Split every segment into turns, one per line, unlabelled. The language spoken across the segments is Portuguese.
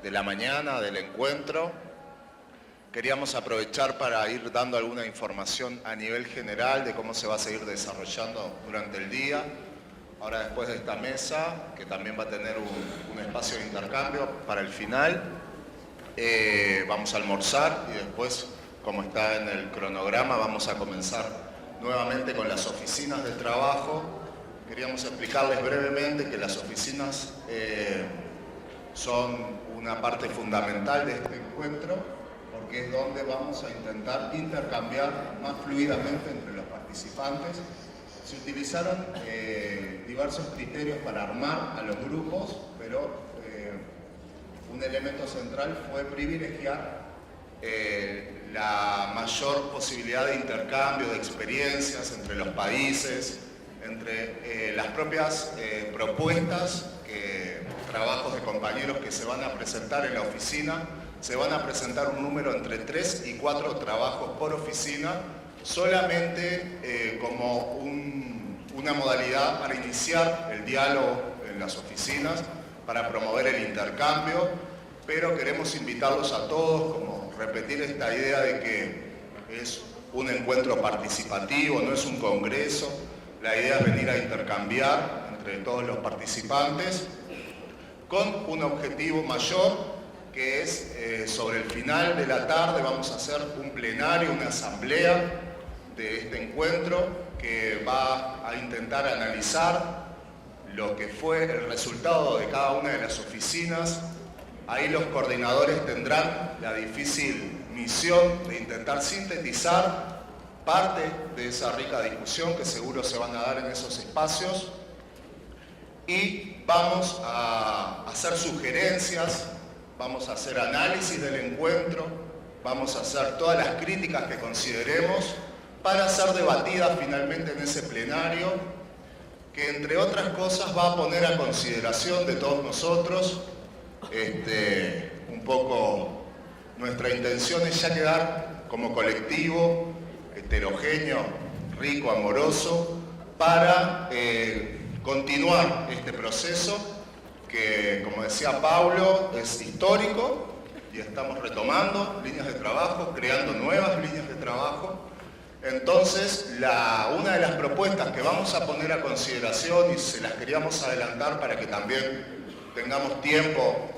de la mañana, del encuentro. Queríamos aprovechar para ir dando alguna información a nivel general de cómo se va a seguir desarrollando durante el día. Ahora, después de esta mesa, que también va a tener un espacio de intercambio para el final, vamos a almorzar y después, como está en el cronograma, vamos a comenzar nuevamente con las oficinas del trabajo. Queríamos explicarles brevemente que las oficinas son una parte fundamental de este encuentro, porque es donde vamos a intentar intercambiar más fluidamente entre los participantes. Se utilizaron diversos criterios para armar a los grupos, pero un elemento central fue privilegiar la mayor posibilidad de intercambio de experiencias entre los países, entre las propias propuestas, trabajos de compañeros que se van a presentar en la oficina. Se van a presentar un número entre 3 y 4 trabajos por oficina, solamente como una modalidad para iniciar el diálogo en las oficinas, para promover el intercambio, pero queremos invitarlos a todos, como repetir esta idea de que es un encuentro participativo, no es un congreso. La idea es venir a intercambiar entre todos los participantes con un objetivo mayor, que es sobre el final de la tarde vamos a hacer un plenario, una asamblea de este encuentro que va a intentar analizar lo que fue el resultado de cada una de las oficinas. Ahí los coordinadores tendrán la difícil misión de intentar sintetizar parte de esa rica discusión que seguro se van a dar en esos espacios, y vamos a hacer sugerencias, vamos a hacer análisis del encuentro, vamos a hacer todas las críticas que consideremos para ser debatidas finalmente en ese plenario, que entre otras cosas va a poner a consideración de todos nosotros. Un poco nuestra intención es ya quedar como colectivo heterogéneo, rico, amoroso, para continuar este proceso que, como decía Paulo, es histórico y estamos retomando líneas de trabajo, creando nuevas líneas de trabajo. Entonces, una de las propuestas que vamos a poner a consideración, y se las queríamos adelantar para que también tengamos tiempo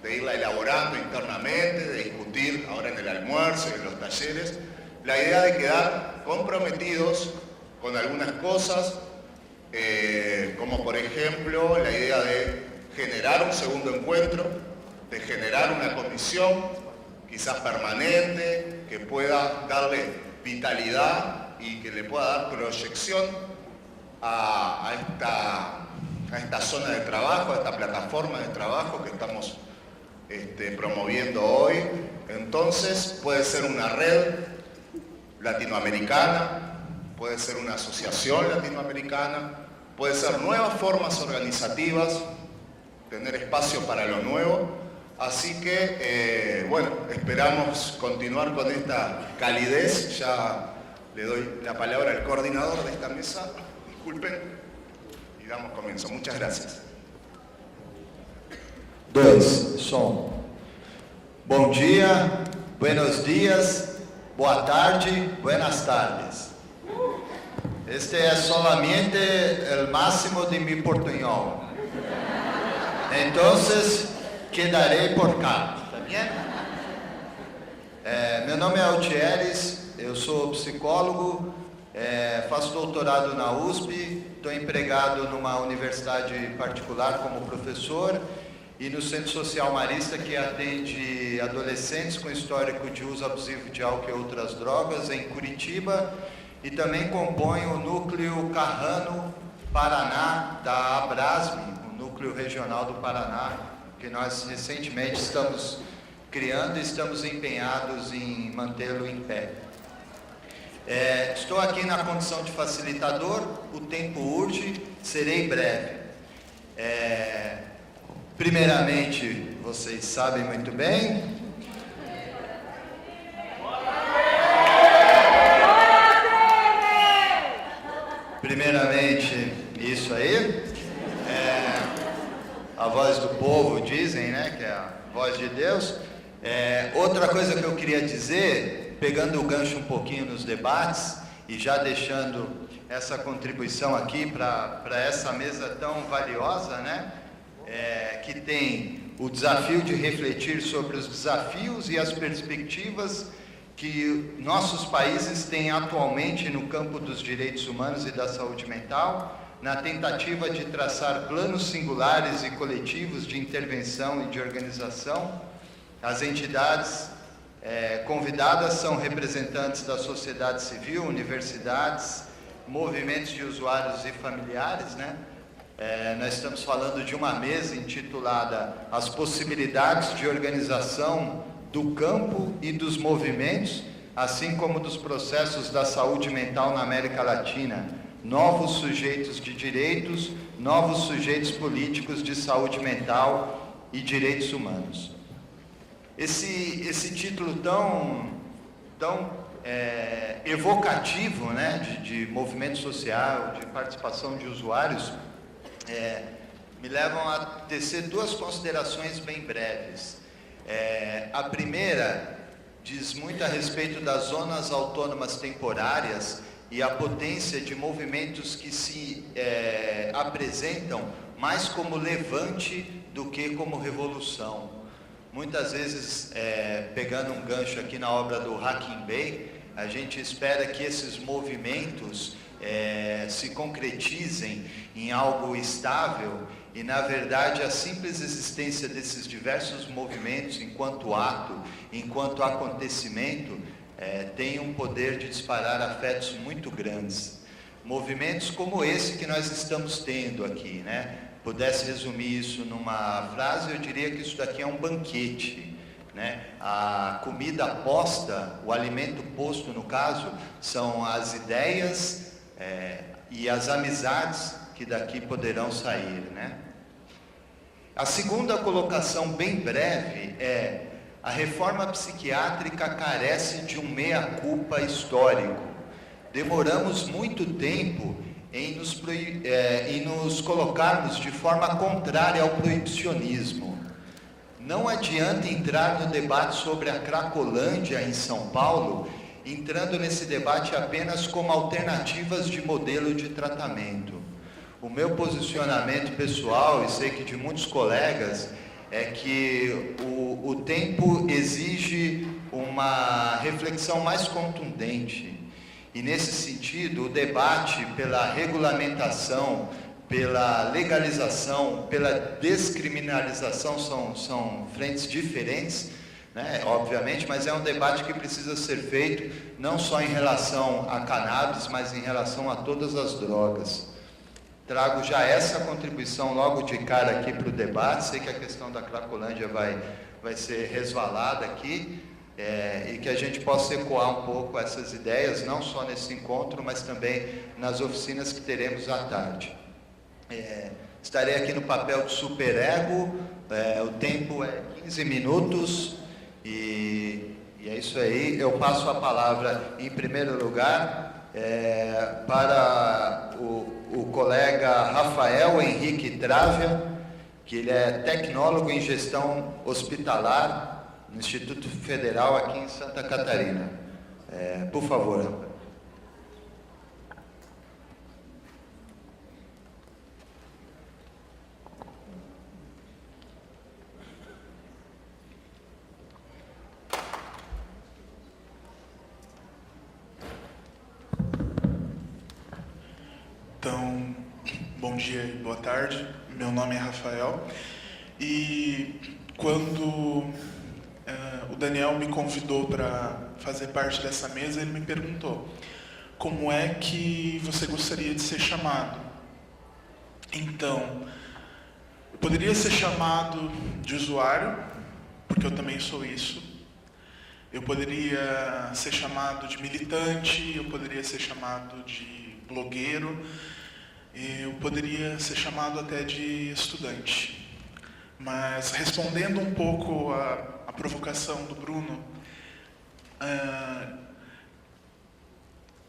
de irla elaborando internamente, de discutir ahora en el almuerzo y en los talleres, la idea de quedar comprometidos con algunas cosas, como por ejemplo la idea de generar un segundo encuentro, de generar una comisión, quizás permanente, que pueda darle vitalidad y que le pueda dar proyección a esta zona de trabajo, a esta plataforma de trabajo que estamos promoviendo hoy. Entonces puede ser una red latinoamericana, puede ser una asociación latinoamericana, puede ser nuevas formas organizativas, tener espacio para lo nuevo. Así que, bueno, esperamos continuar con esta calidez. Ya le doy la palabra al coordinador de esta mesa, disculpen, y damos comienzo. Muchas gracias.
2, som. Bom dia, buenos dias, boa tarde, buenas tardes. Este es solamente el máximo de mi portuñol. Entonces, quedarei por cá, tá bem? Meu nome é Altieres, eu sou psicólogo, faço doutorado na USP, estou empregado numa universidade particular como professor e no Centro Social Marista, que atende adolescentes com histórico de uso abusivo de álcool e outras drogas em Curitiba, e também compõe o núcleo Carrano Paraná da Abrasme, o núcleo regional do Paraná, que nós recentemente estamos criando e estamos empenhados em mantê-lo em pé. Estou aqui na condição de facilitador, o tempo urge, serei breve. Primeiramente, vocês sabem muito bem, isso aí, a voz do povo, dizem, né, que é a voz de Deus. Outra coisa que eu queria dizer, pegando o gancho um pouquinho nos debates e já deixando essa contribuição aqui para essa mesa tão valiosa, né? Que tem o desafio de refletir sobre os desafios e as perspectivas que nossos países têm atualmente no campo dos direitos humanos e da saúde mental, na tentativa de traçar planos singulares e coletivos de intervenção e de organização. As entidades convidadas são representantes da sociedade civil, universidades, movimentos de usuários e familiares, né? Nós estamos falando de uma mesa intitulada As Possibilidades de Organização do Campo e dos Movimentos, assim como dos processos da saúde mental na América Latina, novos sujeitos de direitos, novos sujeitos políticos de saúde mental e direitos humanos. Esse título tão evocativo, né, de movimento social, de participação de usuários, me levam a tecer duas considerações bem breves. A primeira diz muito a respeito das zonas autônomas temporárias e a potência de movimentos que se apresentam mais como levante do que como revolução. Muitas vezes, pegando um gancho aqui na obra do Hakim Bey, a gente espera que esses movimentos se concretizem em algo estável e, na verdade, a simples existência desses diversos movimentos enquanto ato, enquanto acontecimento, tem um poder de disparar afetos muito grandes. Movimentos como esse que nós estamos tendo aqui, né? Pudesse resumir isso numa frase, eu diria que isso daqui é um banquete, né? A comida posta, o alimento posto no caso, são as ideias e as amizades que daqui poderão sair, né? A segunda colocação bem breve a reforma psiquiátrica carece de um meia-culpa histórico. Demoramos muito tempo em nos colocarmos de forma contrária ao proibicionismo. Não adianta entrar no debate sobre a Cracolândia em São Paulo, entrando nesse debate apenas como alternativas de modelo de tratamento. O meu posicionamento pessoal, e sei que de muitos colegas, é que o tempo exige uma reflexão mais contundente. E nesse sentido, o debate pela regulamentação, pela legalização, pela descriminalização são frentes diferentes, né? Obviamente, mas é um debate que precisa ser feito não só em relação a cannabis, mas em relação a todas as drogas. Trago já essa contribuição logo de cara aqui para o debate. Sei que a questão da Cracolândia vai ser resvalada aqui, e que a gente possa ecoar um pouco essas ideias, não só nesse encontro, mas também nas oficinas que teremos à tarde. Estarei aqui no papel de superego, o tempo é 15 minutos, e é isso aí. Eu passo a palavra, em primeiro lugar, para o colega Rafael Henrique Travia, que ele é tecnólogo em gestão hospitalar no Instituto Federal aqui em Santa Catarina. Por favor.
Então, bom dia e boa tarde. Meu nome é Rafael e quando o Daniel me convidou para fazer parte dessa mesa, ele me perguntou: como é que você gostaria de ser chamado? Então, eu poderia ser chamado de usuário, porque eu também sou isso. Eu poderia ser chamado de militante, eu poderia ser chamado de blogueiro, eu poderia ser chamado até de estudante. Mas, respondendo um pouco à provocação do Bruno,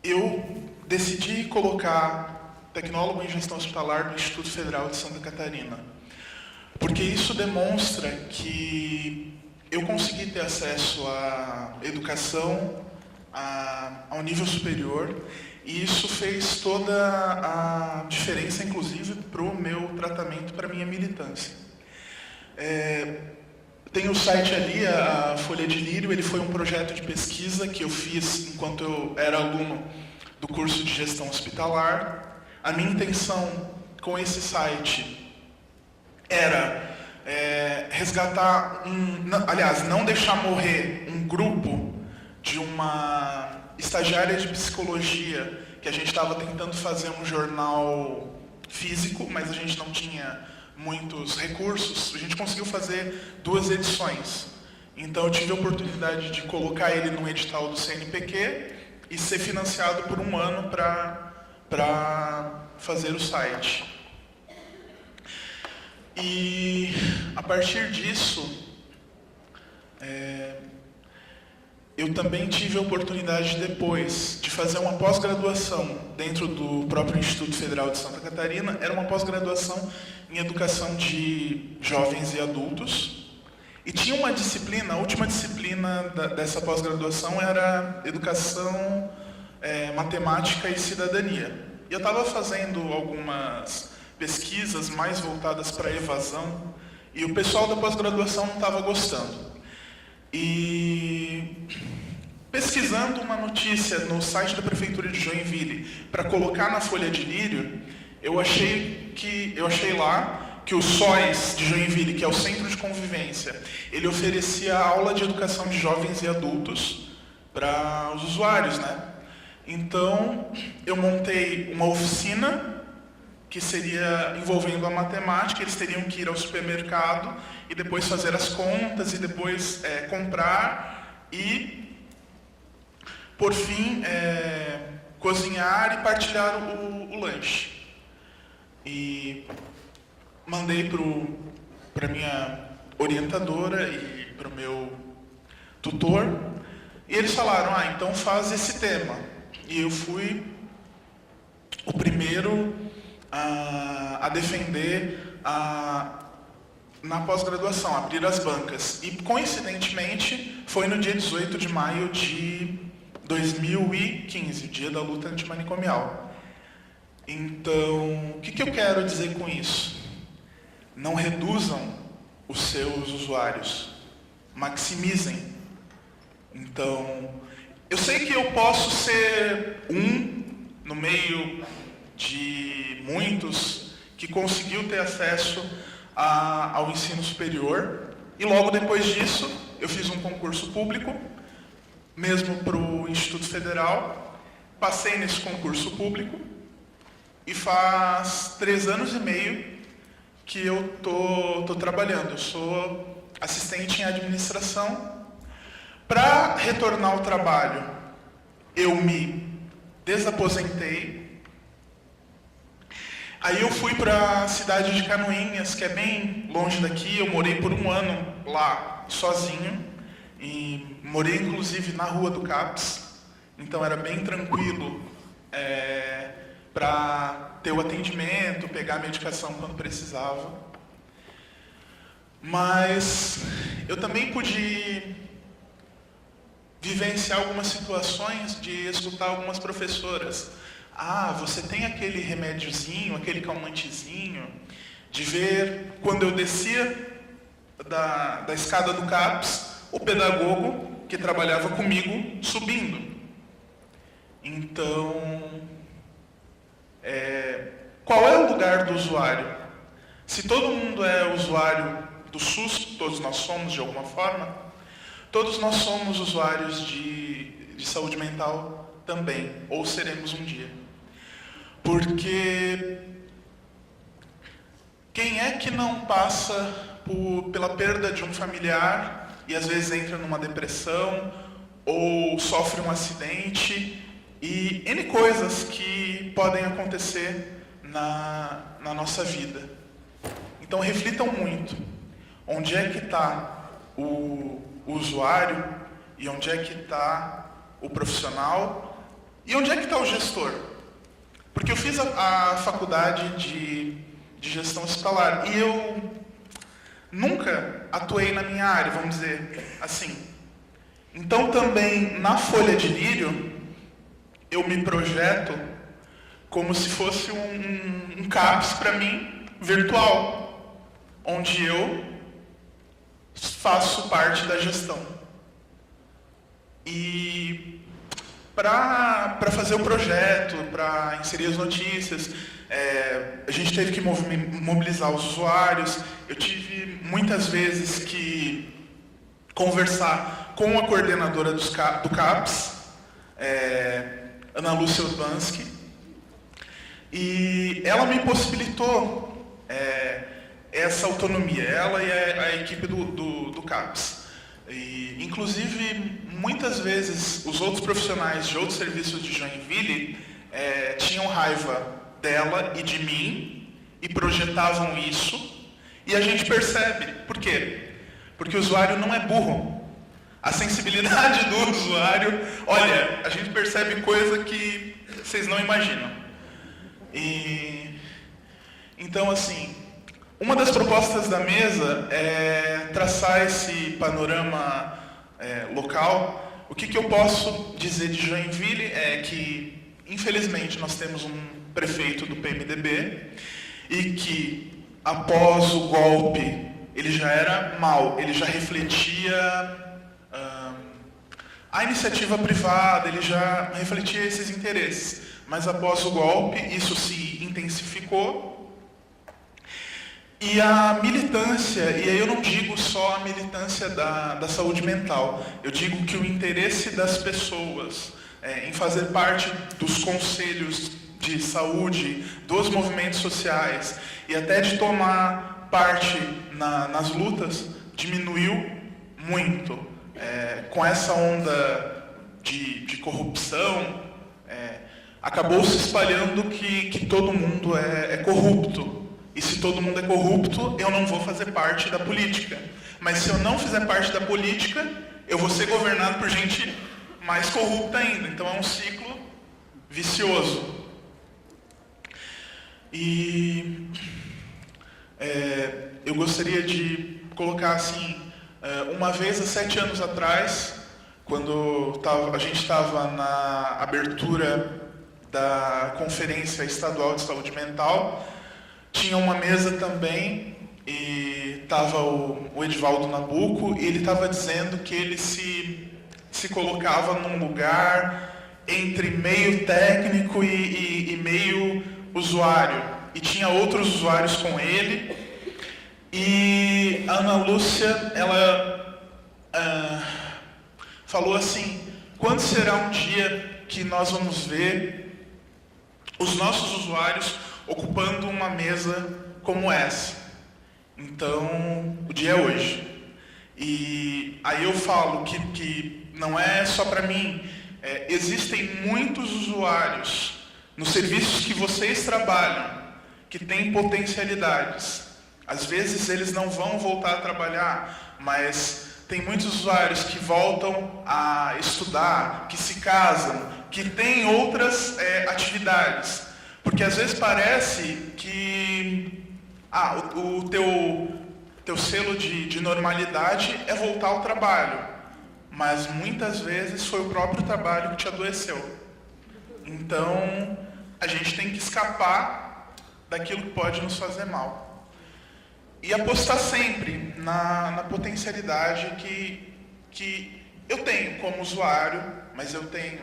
eu decidi colocar tecnólogo em gestão hospitalar do Instituto Federal de Santa Catarina, porque isso demonstra que eu consegui ter acesso à educação, ao nível superior, e isso fez toda a diferença, inclusive, para o meu tratamento, para a minha militância. Tem o site ali, a Folha de Lírio, ele foi um projeto de pesquisa que eu fiz enquanto eu era aluno do curso de gestão hospitalar. A minha intenção com esse site era resgatar não deixar morrer um grupo de uma estagiária de psicologia, que a gente estava tentando fazer um jornal físico, mas a gente não tinha muitos recursos. A gente conseguiu fazer 2 edições. Então eu tive a oportunidade de colocar ele no edital do CNPq e ser financiado por 1 ano para fazer o site. E a partir disso, eu também tive a oportunidade depois de fazer uma pós-graduação dentro do próprio Instituto Federal de Santa Catarina. Era uma pós-graduação em educação de jovens e adultos. E tinha uma disciplina, a última disciplina dessa pós-graduação era educação, matemática e cidadania. E eu estava fazendo algumas pesquisas mais voltadas para a evasão, e o pessoal da pós-graduação não estava gostando. E pesquisando uma notícia no site da Prefeitura de Joinville para colocar na Folha de Lírio, eu achei lá que o SOS de Joinville, que é o Centro de Convivência, ele oferecia aula de educação de jovens e adultos para os usuários, né? Então, eu montei uma oficina que seria envolvendo a matemática. Eles teriam que ir ao supermercado e depois fazer as contas e depois comprar e, por fim, cozinhar e partilhar o lanche. E mandei para minha orientadora e para o meu tutor, e eles falaram: então faz esse tema. E eu fui o primeiro a defender na pós-graduação, abrir as bancas. E, coincidentemente, foi no dia 18 de maio de 2015, dia da luta antimanicomial. Então, o que eu quero dizer com isso? Não reduzam os seus usuários, maximizem. Então, eu sei que eu posso ser no meio de muitos que conseguiu ter acesso ao ensino superior, e logo depois disso eu fiz um concurso público, mesmo para o Instituto Federal, passei nesse concurso público, e faz 3 anos e meio que eu tô trabalhando. Eu sou assistente em administração. Para retornar ao trabalho, eu me desaposentei. Aí eu fui para a cidade de Canoinhas, que é bem longe daqui. Eu morei por 1 ano lá, sozinho. E morei, inclusive, na rua do CAPS. Então era bem tranquilo para ter o atendimento, pegar a medicação quando precisava. Mas eu também pude vivenciar algumas situações de escutar algumas professoras: você tem aquele remédiozinho, aquele calmantezinho, de ver quando eu descia da escada do CAPS, o pedagogo que trabalhava comigo subindo. Então, qual é o lugar do usuário? Se todo mundo é usuário do SUS, todos nós somos de alguma forma, todos nós somos usuários de saúde mental também, ou seremos um dia. Porque quem é que não passa pela perda de um familiar e às vezes entra numa depressão ou sofre um acidente e N coisas que podem acontecer na nossa vida? Então reflitam muito. Onde é que está o usuário e onde é que está o profissional e onde é que está o gestor? Porque eu fiz a faculdade de gestão hospitalar e eu nunca atuei na minha área, vamos dizer assim. Então também na Folha de Lírio eu me projeto como se fosse um CAPS para mim virtual, onde eu faço parte da gestão. E para fazer o projeto, para inserir as notícias, a gente teve que mobilizar os usuários. Eu tive muitas vezes que conversar com a coordenadora do CAPS, Ana Lúcia Urbanski, e ela me possibilitou essa autonomia, ela e a equipe do CAPS. E, inclusive, muitas vezes os outros profissionais de outros serviços de Joinville tinham raiva dela e de mim e projetavam isso, e a gente percebe. Por quê? Porque o usuário não é burro. A sensibilidade do usuário, olha, a gente percebe coisa que vocês não imaginam. E então, assim, uma das propostas da mesa é traçar esse panorama local. O que eu posso dizer de Joinville é que, infelizmente, nós temos um prefeito do PMDB e que, após o golpe, ele já era mau, ele já refletia a iniciativa privada, ele já refletia esses interesses. Mas após o golpe, isso se intensificou. E a militância, e aí eu não digo só a militância da saúde mental, eu digo que o interesse das pessoas em fazer parte dos conselhos de saúde, dos movimentos sociais, e até de tomar parte nas lutas, diminuiu muito. Com essa onda de corrupção, acabou se espalhando que todo mundo é corrupto. E se todo mundo é corrupto, eu não vou fazer parte da política. Mas se eu não fizer parte da política, eu vou ser governado por gente mais corrupta ainda. Então é um ciclo vicioso. E eu gostaria de colocar assim, uma vez há 7 anos atrás, quando a gente estava na abertura da Conferência Estadual de Saúde Mental, tinha uma mesa também, e estava o Edivaldo Nabuco, e ele estava dizendo que ele se colocava num lugar entre meio técnico e meio usuário. E tinha outros usuários com ele. E a Ana Lúcia, ela falou assim: quando será um dia que nós vamos ver os nossos usuários ocupando uma mesa como essa? Então, o dia é hoje. E aí eu falo que não é só para mim. Existem muitos usuários nos serviços que vocês trabalham que têm potencialidades. Às vezes eles não vão voltar a trabalhar, mas tem muitos usuários que voltam a estudar, que se casam, que têm outras atividades. Porque às vezes parece que o teu selo de normalidade é voltar ao trabalho. Mas muitas vezes foi o próprio trabalho que te adoeceu. Então, a gente tem que escapar daquilo que pode nos fazer mal. E apostar sempre na potencialidade que eu tenho como usuário, mas eu tenho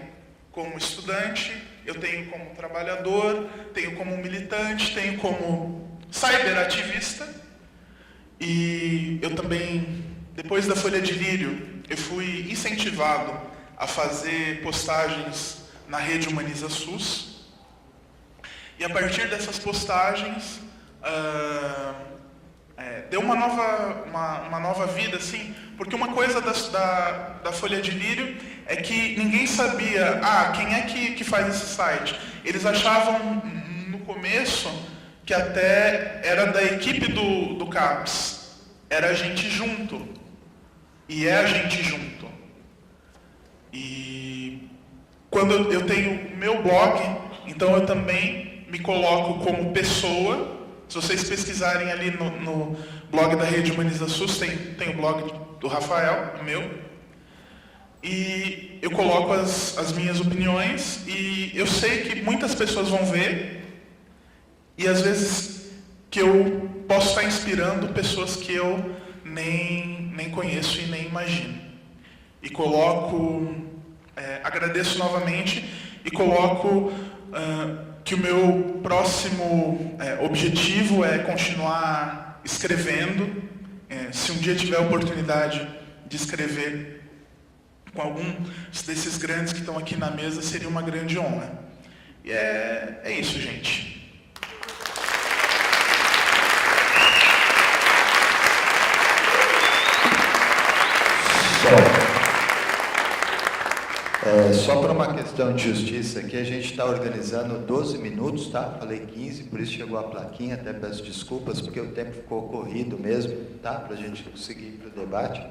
como estudante, eu tenho como trabalhador, tenho como militante, tenho como cyberativista. E eu também, depois da Folha de Lírio, eu fui incentivado a fazer postagens na rede Humaniza SUS. E a partir dessas postagens, deu uma nova vida, assim, porque uma coisa da Folha de Lírio é que ninguém sabia, quem é que faz esse site? Eles achavam no começo que até era da equipe do CAPS, era a gente junto, e é a gente junto. E quando eu tenho meu blog, então eu também me coloco como pessoa Se vocês pesquisarem ali no blog da Rede Humaniza SUS, tem o blog do Rafael, o meu, e eu coloco as minhas opiniões, e eu sei que muitas pessoas vão ver, e às vezes que eu posso estar inspirando pessoas que eu nem conheço e nem imagino. E coloco, agradeço novamente, e coloco que o meu próximo objetivo é continuar escrevendo. Se um dia tiver a oportunidade de escrever com algum desses grandes que estão aqui na mesa, seria uma grande honra. E é isso, gente.
Só para uma questão de justiça, aqui a gente está organizando 12 minutos, tá? Falei 15, por isso chegou a plaquinha, até peço desculpas, porque o tempo ficou corrido mesmo, tá? Para a gente conseguir ir para o debate.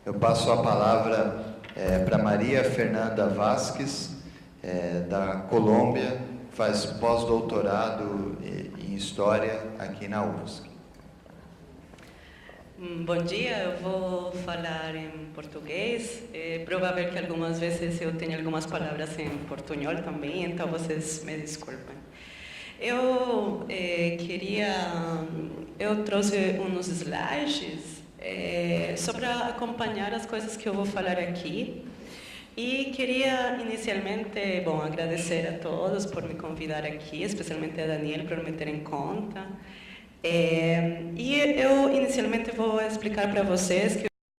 Eu passo a palavra para Maria Fernanda Vasques, da Colômbia, faz pós-doutorado em História aqui na UFSC.
Bom dia, eu vou falar em português. É provável que algumas vezes eu tenha algumas palavras em portunhol também, então vocês me desculpem. Eu trouxe uns slides só para acompanhar as coisas que eu vou falar aqui. E queria inicialmente, agradecer a todos por me convidar aqui, especialmente a Daniel por me ter em conta. E eu inicialmente vou explicar para vocês que